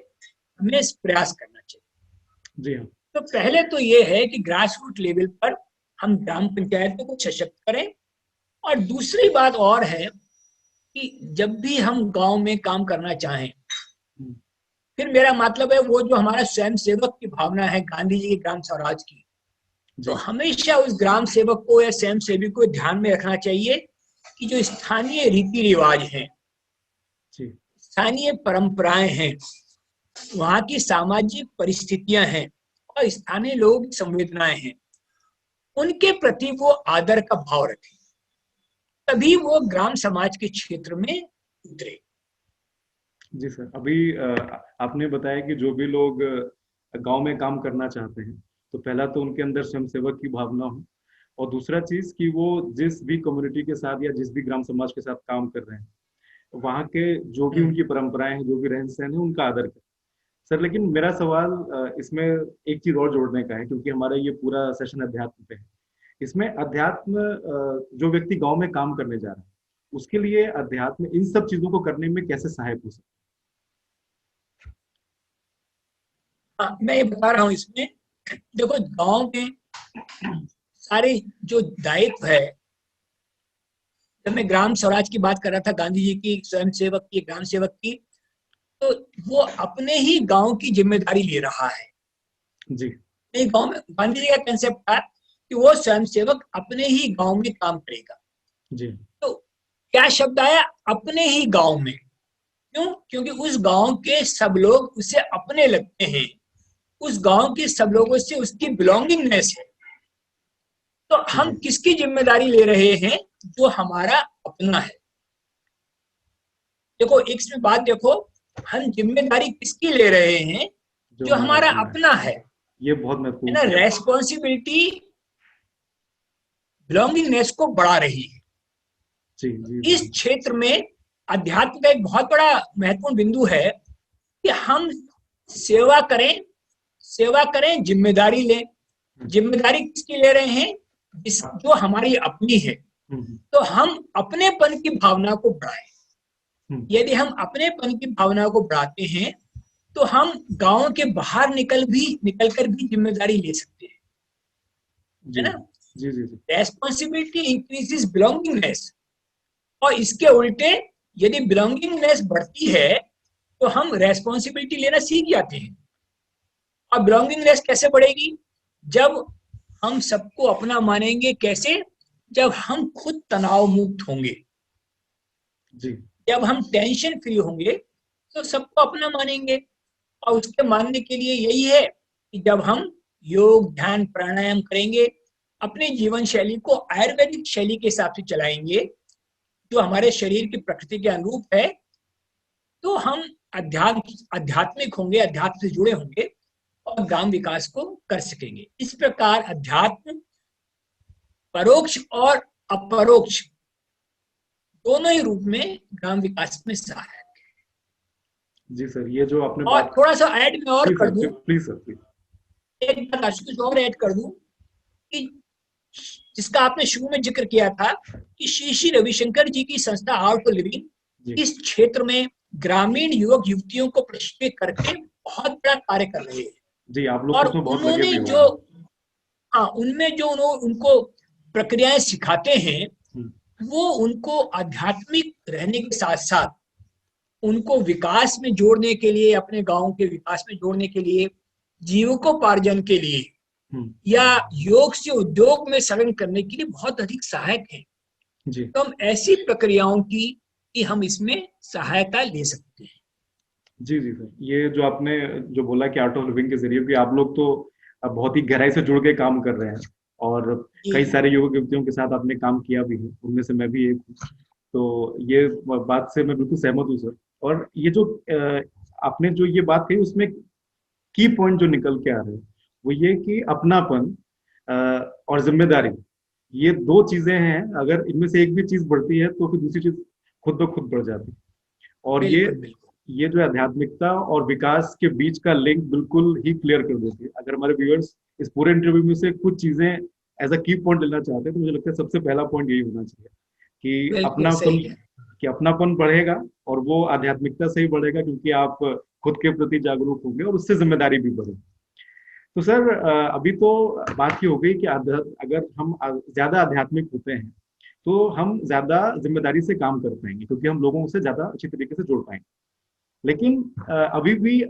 हमें प्रयास करना चाहिए। जी हाँ तो पहले तो ये है कि ग्रास रूट लेवल पर हम ग्राम पंचायतों को सशक्त करें। और दूसरी बात और है कि जब भी हम गांव में काम करना चाहें, हम्म, फिर मेरा मतलब है वो जो हमारा स्वयं सेवक की भावना है गांधी जी के ग्राम स्वराज की, तो जी हमेशा उस ग्राम सेवक को या स्वयं सेवी को ध्यान में रखना चाहिए कि जो स्थानीय रीति रिवाज हैं, जी स्थानीय परंपराएं हैं, वहाँ की सामाजिक परिस्थितियां हैं और स्थानीय लोग संवेदनाएं हैं, उनके प्रति वो आदर का भाव रखें, तभी वो ग्राम समाज के क्षेत्र में उतरे। जी सर, अभी आपने बताया कि जो भी लोग गांव में काम करना चाहते हैं, तो पहला तो उनके अंदर स्वयंसेवक की भावना हो, और दूसरा चीज कि वो जिस भी कम्युनिटी के साथ या जिस भी ग्राम समाज के साथ काम कर रहे हैं, वहाँ के जो भी उनकी परंपराएं हैं, जो भी रहन सहन है, उनका आदर करें। सर, लेकिन मेरा सवाल इसमें एक चीज और जोड़ने का है, क्योंकि हमारा ये पूरा सेशन अध्यात्म पे है। इसमें अध्यात्म, जो व्यक्ति गांव में काम करने जा रहा है, उसके लिए अध्यात्म इन सब चीजों को करने में कैसे सहायक हो सकता हाँ, मैं ये बता रहा हूँ इसमें। देखो, गांव में सारे जो दायित्व है, जब मैं ग्राम स्वराज की बात कर रहा था, गांधी जी की स्वयं सेवक की, ग्राम सेवक की, तो वो अपने ही गांव की जिम्मेदारी ले रहा है। है? जी नहीं, गांव में गांधी जी का कंसेप्ट था कि वो स्वयं सेवक अपने ही गांव में काम करेगा। जी तो क्या शब्द आया, अपने ही गांव में। क्यों? क्योंकि उस गांव के सब लोग उसे अपने लगते हैं, उस गांव के सब लोगों से उसकी बिलोंगिंगनेस है। तो हम किसकी जिम्मेदारी ले रहे हैं? जो हमारा अपना है। देखो एक इसमें बात देखो, हम जिम्मेदारी किसकी ले रहे हैं? जो हमारा अपना है। ये बहुत है महत्वपूर्ण ना? रेस्पॉन्सिबिलिटी बिलोंगिंगनेस को बढ़ा रही है। जी, जी, इस क्षेत्र में अध्यात्म का एक बहुत बड़ा महत्वपूर्ण बिंदु है कि हम सेवा करें, सेवा करें, जिम्मेदारी लें। जिम्मेदारी किसकी ले रहे हैं? जो हमारी अपनी है। तो हम अपनेपन की भावना को बढ़ाएं। यदि हम अपनेपन की भावना को बढ़ाते हैं तो हम गांव के बाहर निकलकर भी जिम्मेदारी ले सकते हैं, है ना? जी, जी, जी। रेस्पॉन्सिबिलिटी इंक्रीजेस बिलोंगिंगनेस, और इसके उल्टे यदि बिलोंगिंगनेस बढ़ती है तो हम रेस्पॉन्सिबिलिटी लेना सीख जाते हैं। और बिलोंगिंगनेस कैसे बढ़ेगी? जब हम सबको अपना मानेंगे। कैसे? जब हम खुद तनाव मुक्त होंगे, जी। जब हम टेंशन फ्री होंगे तो सबको अपना मानेंगे। और उसके मानने के लिए यही है कि जब हम योग, ध्यान, प्राणायाम करेंगे, अपने जीवन शैली को आयुर्वेदिक शैली के हिसाब से चलाएंगे जो हमारे शरीर की प्रकृति के अनुरूप है, तो हम आध्यात्मिक होंगे, अध्यात्म से जुड़े होंगे और ग्राम विकास को कर सकेंगे। इस प्रकार अध्यात्म परोक्ष और अपरोक्ष दोनों ही रूप में ग्राम विकास में सहायक है। जी सर, ये जो आपने और थोड़ा सा ऐड में और कर दूं, प्लीज सर, प्लीज एक बात आशुतोष और ऐड कर दूं कि जिसका आपने शुरू में जिक्र किया था कि श्री श्री रविशंकर जी की संस्था आर्ट ऑफ लिविंग इस क्षेत्र में ग्रामीण युवक युवतियों को प्रशिक्षित करके बहुत बड़ा कार्य कर रहे हैं। जी, आप लोग और उसमें बहुत उन्होंने लगे जो उनमें जो उनको प्रक्रियाएं सिखाते हैं वो उनको आध्यात्मिक रहने के साथ साथ उनको विकास में जोड़ने के लिए, अपने गांव के विकास में जोड़ने के लिए, जीविकोपार्जन के लिए या योग से उद्योग में संलग्न करने के लिए बहुत अधिक सहायक है। तो हम ऐसी प्रक्रियाओं की कि हम इसमें सहायता ले सकते हैं। जी जी सर, ये जो आपने जो बोला कि आर्ट ऑफ लिविंग के जरिए भी आप लोग तो बहुत ही गहराई से जुड़ के काम कर रहे हैं और कई सारे युवक युवतियों के साथ आपने काम किया भी है, उनमें से मैं भी एक हूँ। तो ये बात से मैं बिल्कुल सहमत हूँ सर। और ये जो आपने जो ये बात कही उसमें की पॉइंट जो निकल के आ रहे हैं वो ये कि अपनापन और जिम्मेदारी, ये दो चीजें हैं। अगर इनमें से एक भी चीज बढ़ती है तो फिर दूसरी चीज खुद ब खुद बढ़ जाती है। और ये जो आध्यात्मिकता और विकास के बीच का लिंक बिल्कुल ही क्लियर कर देती है। अगर हमारे व्यूअर्स इस पूरे इंटरव्यू में से कुछ चीजें एज अ की पॉइंट लेना चाहते हैं तो मुझे लगता है सबसे पहला पॉइंट यही होना चाहिए कि अपनापन बढ़ेगा और वो आध्यात्मिकता से ही बढ़ेगा क्योंकि आप खुद के प्रति जागरूक होंगे और उससे जिम्मेदारी भी बढ़ेगी। तो सर अभी तो बात ये हो गई कि अगर हम ज्यादा आध्यात्मिक होते हैं तो हम ज्यादा जिम्मेदारी से काम कर पाएंगे क्योंकि हम लोगों से ज्यादा अच्छी तरीके से जुड़ पाएंगे। लेकिन अभी भी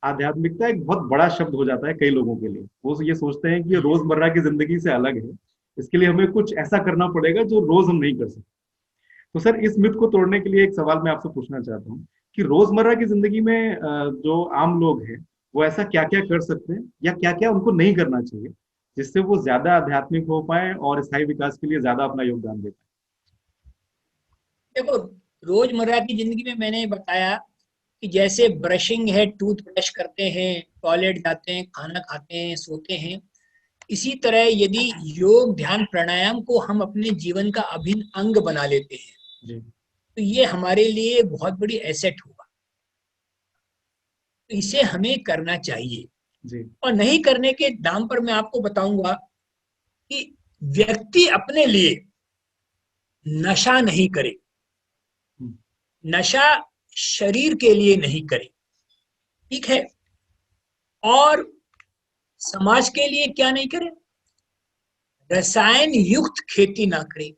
आध्यात्मिकता एक बहुत बड़ा शब्द हो जाता है कई लोगों के लिए। वो ये सोचते हैं कि ये रोजमर्रा की जिंदगी से अलग है, इसके लिए हमें कुछ ऐसा करना पड़ेगा जो रोज हम नहीं कर सकते। तो सर इस मिथ को तोड़ने के लिए एक सवाल मैं आपसे पूछना चाहता हूँ कि रोजमर्रा की जिंदगी में जो आम लोग हैं वो ऐसा क्या क्या कर सकते हैं या क्या क्या उनको नहीं करना चाहिए जिससे वो ज्यादा आध्यात्मिक हो पाए और स्थायी विकास के लिए ज्यादा अपना योगदान दे पाए? देखो, रोजमर्रा की जिंदगी में मैंने बताया कि जैसे ब्रशिंग है, टूथ ब्रश करते हैं, टॉयलेट जाते हैं, खाना खाते हैं, सोते हैं, इसी तरह यदि योग, ध्यान, प्राणायाम को हम अपने जीवन का अभिन्न अंग बना लेते हैं तो ये हमारे लिए बहुत बड़ी एसेट होगा। तो इसे हमें करना चाहिए। और नहीं करने के दाम पर मैं आपको बताऊंगा कि व्यक्ति अपने लिए नशा नहीं करे, नशा शरीर के लिए नहीं करे, ठीक है? और समाज के लिए क्या नहीं करे? रसायन युक्त खेती ना करे,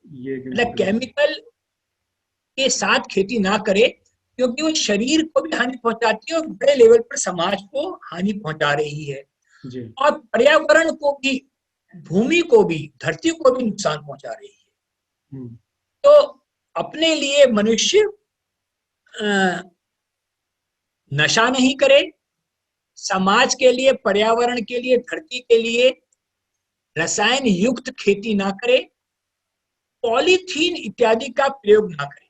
मतलब केमिकल के साथ खेती ना करे, क्योंकि वो शरीर को भी हानि पहुंचाती है और बड़े लेवल पर समाज को हानि पहुंचा रही है और पर्यावरण को भी, भूमि को भी, धरती को भी नुकसान पहुंचा रही है। तो अपने लिए मनुष्य नशा नहीं करे, समाज के लिए, पर्यावरण के लिए, धरती के लिए रसायन युक्त खेती ना करे, पॉलीथीन इत्यादि का प्रयोग ना करे,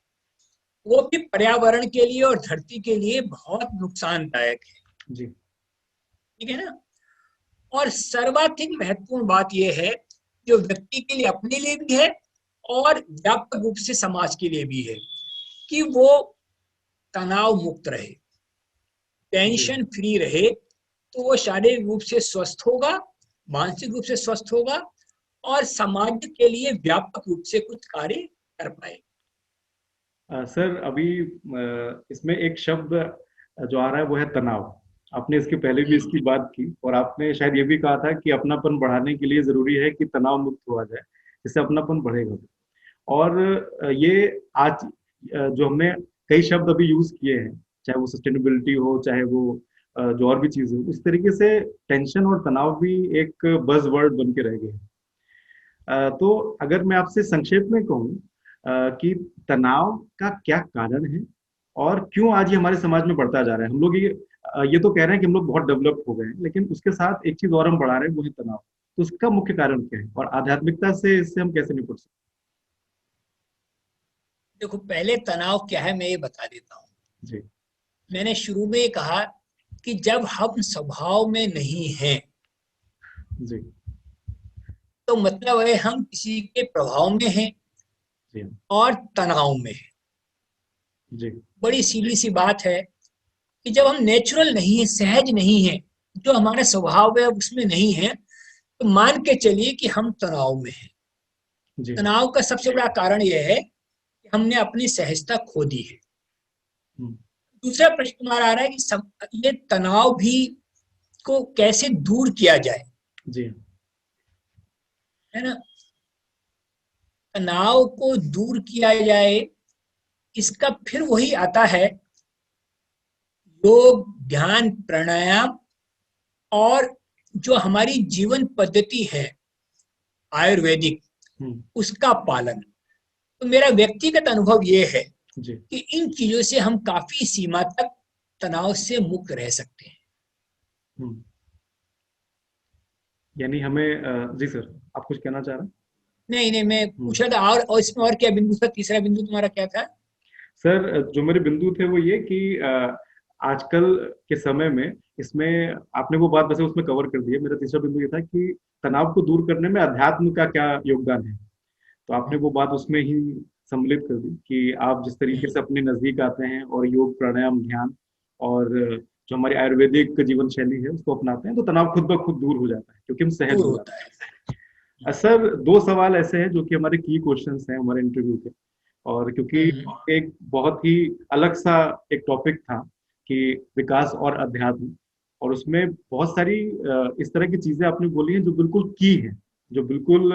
वो भी पर्यावरण के लिए और धरती के लिए बहुत नुकसानदायक है जी। ठीक है ना। और सर्वाधिक महत्वपूर्ण बात यह है जो व्यक्ति के लिए, अपने लिए भी है और व्यापक रूप से समाज के लिए भी है, कि वो तनाव मुक्त रहे, टेंशन फ्री रहे, तो वो शारीरिक रूप से स्वस्थ होगा, मानसिक रूप से स्वस्थ होगा और समाज के लिए व्यापक रूप से कुछ कार्य कर पाएगा। सर अभी इसमें एक शब्द जो आ रहा है वो है तनाव। आपने इसके पहले भी इसकी बात की और आपने शायद ये भी कहा था कि अपनापन बढ़ाने के लिए जरूरी है कि तनाव मुक्त हुआ जाए, इससे अपनापन बढ़ेगा। और ये आज जो हमने कई शब्द अभी यूज किए हैं, चाहे वो सस्टेनेबिलिटी हो, चाहे वो जो और भी चीजें हो, इस तरीके से टेंशन और तनाव भी एक बज वर्ड बन के रह गए हैं। तो अगर मैं आपसे संक्षेप में कहूँ कि तनाव का क्या कारण है और क्यों आज ये हमारे समाज में बढ़ता जा रहा है। हम लोग ये तो कह रहे हैं कि हम लोग बहुत डेवलप हो गए हैं, लेकिन उसके साथ एक चीज और हम बढ़ा रहे हैं, वो है तनाव। तो उसका मुख्य कारण क्या है और आध्यात्मिकता से इससे हम कैसे निपट सकते देखो, पहले तनाव क्या है मैं ये बता देता हूँ। हैं? जी मैंने शुरू में कहा कि जब हम स्वभाव में नहीं हैं, जी तो मतलब है हम किसी के प्रभाव में हैं जी और तनाव में हैं। जी बड़ी सीधी सी बात है कि जब हम नेचुरल नहीं है, सहज नहीं है, जो हमारा स्वभाव है उसमें नहीं है, तो मान के चलिए कि हम तनाव में हैं। जी तनाव का सबसे बड़ा कारण यह है कि हमने अपनी सहजता खो दी है। हम्म, दूसरा प्रश्न तुम्हारा आ रहा है कि ये तनाव भी को कैसे दूर किया जाए, जी है ना। तनाव को दूर किया जाए, इसका फिर वही आता है योग, ध्यान, प्राणायाम और जो हमारी जीवन पद्धति है आयुर्वेदिक, हम्म, उसका पालन। तो मेरा व्यक्तिगत अनुभव ये है जी कि इन चीजों से हम काफी सीमा तक तनाव से मुक्त रह सकते हैं। हम्म, यानी हमें जी सर, आप कुछ कहना चाह रहे हैं? नहीं नहीं, मैं हम्म, पूछ रहा था और इसमें और क्या बिंदु था, तीसरा बिंदु तुम्हारा क्या था? सर जो मेरे बिंदु थे वो ये कि आजकल के समय में इसमें आपने वो बात वैसे उसमें कवर कर दी है। मेरा तीसरा बिंदु ये था कि तनाव को दूर करने में अध्यात्म का क्या योगदान है। तो आपने वो बात उसमें ही सम्मिलित कर दी कि आप जिस तरीके से अपने नजदीक आते हैं और योग, प्राणायाम, ध्यान और जो हमारी आयुर्वेदिक जीवन शैली है उसको अपनाते हैं, तो तनाव खुद ब खुद दूर हो जाता है क्योंकि हम सहज दूर हो होता जाते है। हैं। सर दो सवाल ऐसे हैं जो कि हमारे की क्वेश्चंस हैं हमारे इंटरव्यू के, और क्योंकि हम्म, एक बहुत ही अलग सा एक टॉपिक था कि विकास और अध्यात्म, और उसमें बहुत सारी इस तरह की चीजें आपने बोली हैं जो बिल्कुल की है, जो बिल्कुल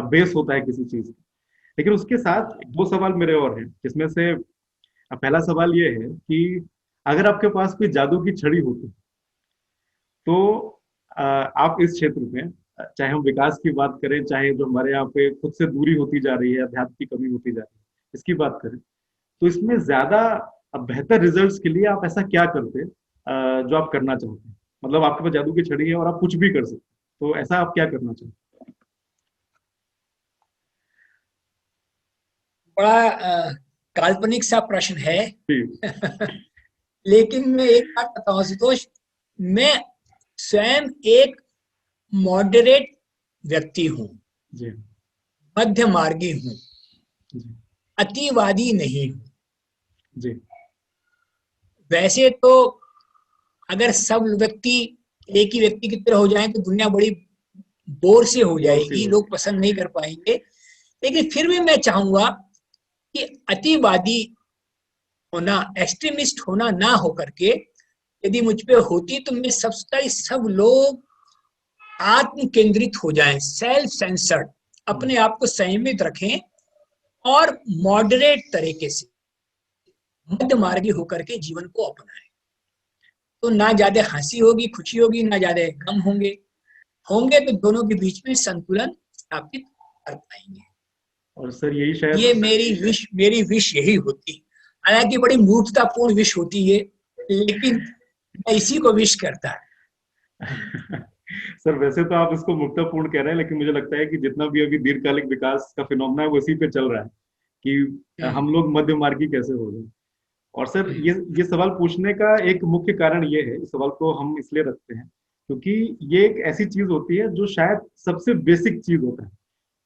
बेस होता है किसी चीज का। लेकिन उसके साथ दो सवाल मेरे और हैं, जिसमें से पहला सवाल ये है कि अगर आपके पास कोई जादू की छड़ी होती तो आप इस क्षेत्र में, चाहे हम विकास की बात करें, चाहे जो हमारे यहाँ पे खुद से दूरी होती जा रही है, अध्यात्म की कमी होती जा रही है, इसकी बात करें, तो इसमें ज्यादा बेहतर रिजल्ट्स के लिए आप ऐसा क्या करते जो आप करना चाहते हैं? मतलब आपके पास जादू की छड़ी है और आप कुछ भी कर सकते हैं, तो ऐसा आप क्या करना चाहते बड़ा काल्पनिक सा प्रश्न है। हैं? लेकिन मैं एक बात बताऊं आशुतोष, मैं स्वयं एक मॉडरेट व्यक्ति हूँ, जी मध्य मार्गी हूँ, जी अतिवादी नहीं हूँ। जी वैसे तो अगर सब व्यक्ति एक ही व्यक्ति की तरह हो जाए तो दुनिया बड़ी बोर से हो और सी जाएगी, होगी। लोग पसंद नहीं कर पाएंगे। लेकिन फिर भी मैं चाहूंगा कि अतिवादी होना, एक्सट्रीमिस्ट होना ना हो करके, यदि मुझ पे होती तो मैं सब लोग आत्म केंद्रित हो जाएं, सेल्फ सेंसर्ड, अपने आप को संयमित रखें और मॉडरेट तरीके से मध्य मार्गी होकर के जीवन को अपनाएं। तो ना ज्यादा हंसी होगी, खुशी होगी, ना ज्यादा गम होंगे। होंगे तो दोनों के बीच में संतुलन स्थापित कर पाएंगे। और सर यही शायद ये मेरी विश यही होती। हालांकि बड़ी मूर्खतापूर्ण विश होती है, लेकिन मैं इसी को विश करता। सर वैसे तो आप इसको मुक्तापूर्ण कह रहे हैं, लेकिन मुझे लगता है कि जितना भी अभी दीर्घकालिक विकास का फिनोमेना है वो इसी पे चल रहा है कि हम लोग मध्य मार्गी कैसे हो गए। और सर ये सवाल पूछने का एक मुख्य कारण ये है, इस सवाल को हम इसलिए रखते हैं क्योंकि ये एक ऐसी चीज होती है जो शायद सबसे बेसिक चीज होता है,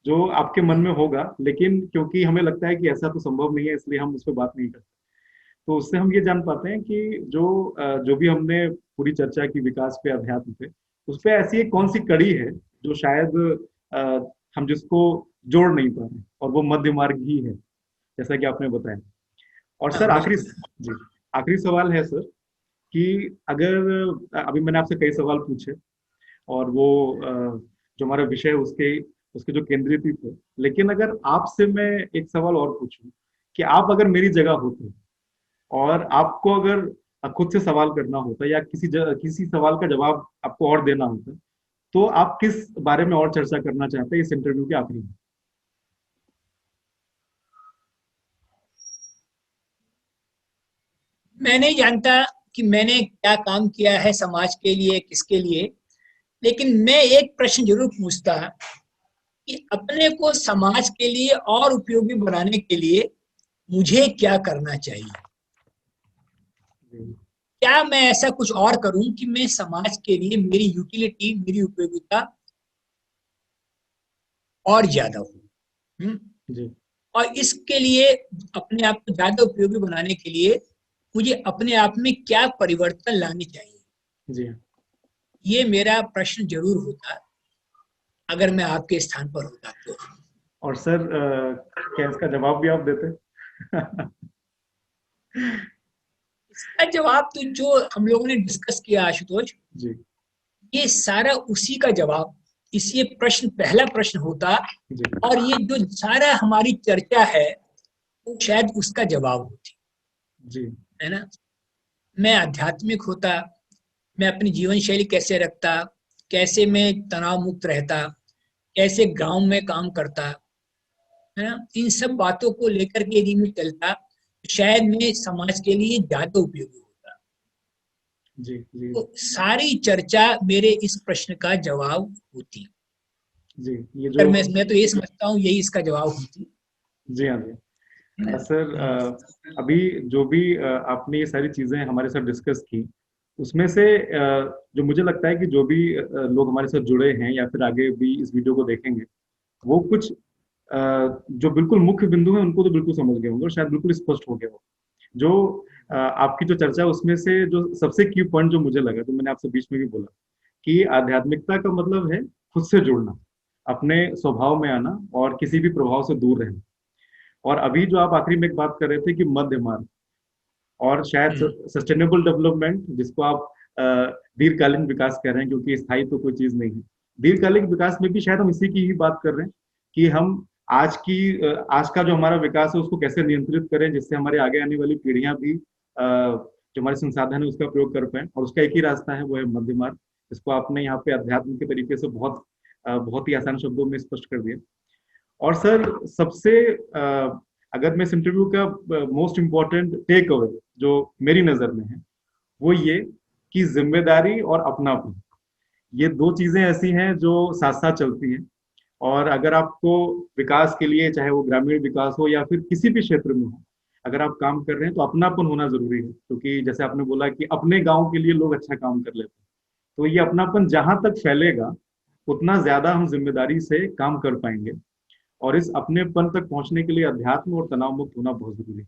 जो आपके मन में होगा, लेकिन क्योंकि हमें लगता है कि ऐसा तो संभव नहीं है, इसलिए हम उस पर बात नहीं करते। तो उससे हम ये जान पाते हैं कि जो भी हमने पूरी चर्चा की विकास पे, अध्यात्म पे, उस पे ऐसी एक कौन सी कड़ी है जो शायद अ, हम जिसको जोड़ नहीं पा रहे, और वो मध्य मार्ग ही है, जैसा कि आपने बताया। और सर आखिरी, जी, आखिरी सवाल है सर कि अगर अभी मैंने आपसे कई सवाल पूछे और वो जो हमारा विषय है उसके उसके जो केंद्रित ही थे, लेकिन अगर आपसे मैं एक सवाल और पूछूं कि आप अगर मेरी जगह होते और आपको अगर खुद से सवाल करना होता या किसी सवाल का जवाब आपको और देना होता, तो आप किस बारे में और चर्चा करना चाहते हैं इस इंटरव्यू के आखिरी में? मैं नहीं जानता कि मैंने क्या काम किया है समाज के लिए, किसके लिए, लेकिन मैं एक प्रश्न जरूर पूछता कि अपने को समाज के लिए और उपयोगी बनाने के लिए मुझे क्या करना चाहिए। क्या मैं ऐसा कुछ और करूं कि मैं समाज के लिए मेरी यूटिलिटी, मेरी उपयोगिता और ज्यादा हो। जी और इसके लिए अपने आप को ज्यादा उपयोगी बनाने के लिए मुझे अपने आप में क्या परिवर्तन लाने चाहिए, जी ये मेरा प्रश्न जरूर होता अगर मैं आपके स्थान पर होता तो। और सर क्या इसका जवाब भी आप देते? इसका जवाब तो जो हम लोगों ने डिस्कस किया आशुतोष, जी ये सारा उसी का जवाब, इसी प्रश्न पहला प्रश्न होता, जी और ये जो सारा हमारी चर्चा है वो शायद उसका जवाब होती, जी है ना। मैं आध्यात्मिक होता, मैं अपनी जीवन शैली कैसे रखता, कैसे मैं तनाव मुक्त रहता, कैसे गांव में काम करता, है ना, इन सब बातों को लेकर के यदि मैं चलता तो शायद मैं समाज के लिए ज्यादा उपयोगी होता। जी जी तो सारी चर्चा मेरे इस प्रश्न का जवाब होती। जी ये अगर जो, मैं तो ये समझता हूँ यही इसका जवाब होती, जी हाँ जी। है ना। सर अभी जो भी आपने ये सारी चीजें हमारे साथ डिस्कस की, उसमें से जो मुझे लगता है कि जो भी लोग हमारे साथ जुड़े हैं या फिर आगे भी इस वीडियो को देखेंगे, वो कुछ जो बिल्कुल मुख्य बिंदु है उनको तो बिल्कुल समझ गए होंगे और शायद बिल्कुल स्पष्ट हो गया हो। जो आपकी जो चर्चा है उसमें से जो सबसे की पॉइंट जो मुझे लगा, जो मैंने आपसे बीच में भी बोला, कि आध्यात्मिकता का मतलब है खुद से जुड़ना, अपने स्वभाव में आना और किसी भी प्रभाव से दूर रहना। और अभी जो आप आखिरी में एक बात कर रहे थे कि मध्य मार्ग, और शायद सस्टेनेबल डेवलपमेंट, जिसको आप दीर्घकालीन विकास कह रहे हैं, क्योंकि स्थायी तो कोई चीज नहीं है। दीर्घकालिक विकास में भी शायद हम इसी की ही बात कर रहे हैं कि हम आज का जो हमारा विकास है उसको कैसे नियंत्रित करें, जिससे हमारे आगे आने वाली पीढ़ियां भी जो हमारे संसाधन है उसका प्रयोग कर पाए। और उसका एक ही रास्ता है, वो है मध्य मार्ग, जिसको आपने यहाँ पे अध्यात्म के तरीके से बहुत ही आसान शब्दों में स्पष्ट कर दिया। और सर सबसे अगर मैं इस इंटरव्यू का मोस्ट इम्पोर्टेंट टेक अवे जो मेरी नजर में है, वो ये कि जिम्मेदारी और अपनापन, ये दो चीजें ऐसी हैं जो साथ साथ चलती हैं। और अगर आपको विकास के लिए, चाहे वो ग्रामीण विकास हो या फिर किसी भी क्षेत्र में हो, अगर आप काम कर रहे हैं तो अपनापन होना जरूरी है, क्योंकि जैसे आपने बोला कि अपने गांव के लिए लोग अच्छा काम कर लेते हैं। तो ये अपनापन जहां तक फैलेगा उतना ज्यादा हम जिम्मेदारी से काम कर पाएंगे। और इस अपनेपन तक पहुंचने के लिए अध्यात्म और तनाव मुक्त होना बहुत जरूरी है।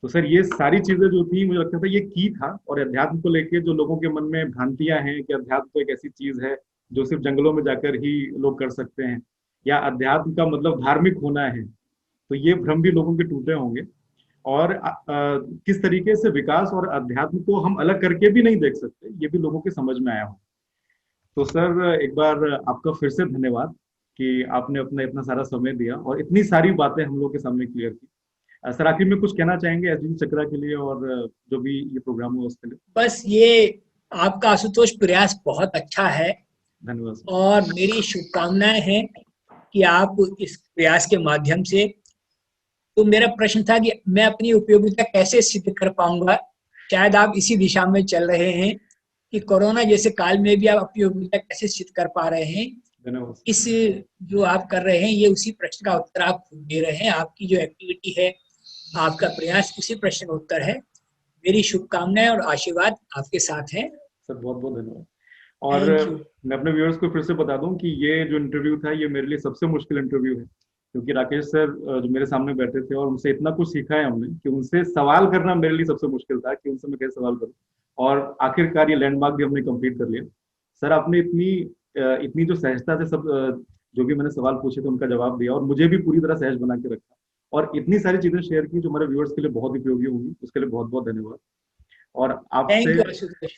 तो सर ये सारी चीजें जो थी, मुझे लगता था ये की था। और अध्यात्म को लेके जो लोगों के मन में भ्रांतियां हैं कि अध्यात्म तो एक ऐसी चीज है जो सिर्फ जंगलों में जाकर ही लोग कर सकते हैं, या अध्यात्म का मतलब धार्मिक होना है, तो ये भ्रम भी लोगों के टूटे होंगे। और किस तरीके से विकास और अध्यात्म को हम अलग करके भी नहीं देख सकते, ये भी लोगों के समझ में आया हो। तो सर एक बार आपका फिर से धन्यवाद कि आपने अपना इतना सारा समय दिया और इतनी सारी बातें हम लोग के सामने क्लियर की। सर आखिर में कुछ कहना चाहेंगे एसडीजी चक्रा के लिए और जो भी ये प्रोग्राम हुआ उसके लिए? बस ये आपका आशुतोष प्रयास बहुत अच्छा है, धन्यवाद सर। और मेरी शुभकामनाएं हैं कि आप इस प्रयास के माध्यम से तो मेरा प्रश्न था कि मैं अपनी उपयोगिता कैसे सिद्ध कर पाऊंगा। शायद आप इसी दिशा में चल रहे हैं कि कोरोना जैसे काल में भी आप अपनी उपयोगिता कैसे सिद्ध कर पा रहे हैं। धन्यवाद। इस जो आप कर रहे हैं ये उसी प्रश्न का उत्तर आप खुद दे रहे हैं। आपकी जो एक्टिविटी है, आपका प्रयास उसी प्रश्न का उत्तर है। मेरी शुभकामनाएं और आशीर्वाद आपके साथ है। सर बहुत बहुत धन्यवाद। और थैंक यू। मैं अपने व्यूअर्स को फिर से बता दूं कि ये जो इंटरव्यू था ये मेरे लिए सबसे मुश्किल इंटरव्यू है, क्योंकि राकेश सर जो मेरे सामने बैठे थे और उनसे इतना कुछ सीखा है हमने कि उनसे सवाल करना मेरे लिए सबसे मुश्किल था कि उनसे मैं कैसे सवाल करूं। और आखिरकार ये लैंडमार्क भी हमने कंप्लीट कर लिया। सर आपने इतनी जो सहजता से सब जो भी मैंने सवाल पूछे थे उनका जवाब दिया और मुझे भी पूरी तरह सहज बना के रखा और इतनी सारी चीजें शेयर की जो हमारे व्यूअर्स के लिए बहुत उपयोगी होंगी। उसके लिए बहुत बहुत धन्यवाद। और थैंक आपसे यू आशुतोष।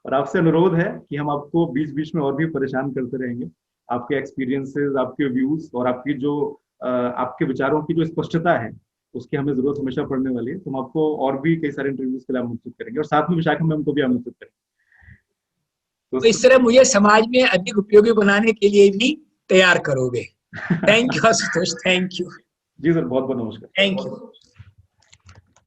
और आपसे अनुरोध है कि हम आपको बीच बीच में और भी परेशान करते रहेंगे। आपके एक्सपीरियंसेस, आपके व्यूज और आपकी जो आपके विचारों की जो स्पष्टता है उसकी हमें जरूरत हमेशा पड़ने वाली है। तो हम आपको और भी कई सारे इंटरव्यूज के लिए आमंत्रित करेंगे और साथ में विशाखा मैम को भी आमंत्रित करेंगे। तो इस तरह मुझे समाज में अधिक उपयोगी बनाने के लिए भी तैयार करोगे। Thank you Ashutosh, thank you. जी सर, बहुत बहुत नमस्कार। Thank you.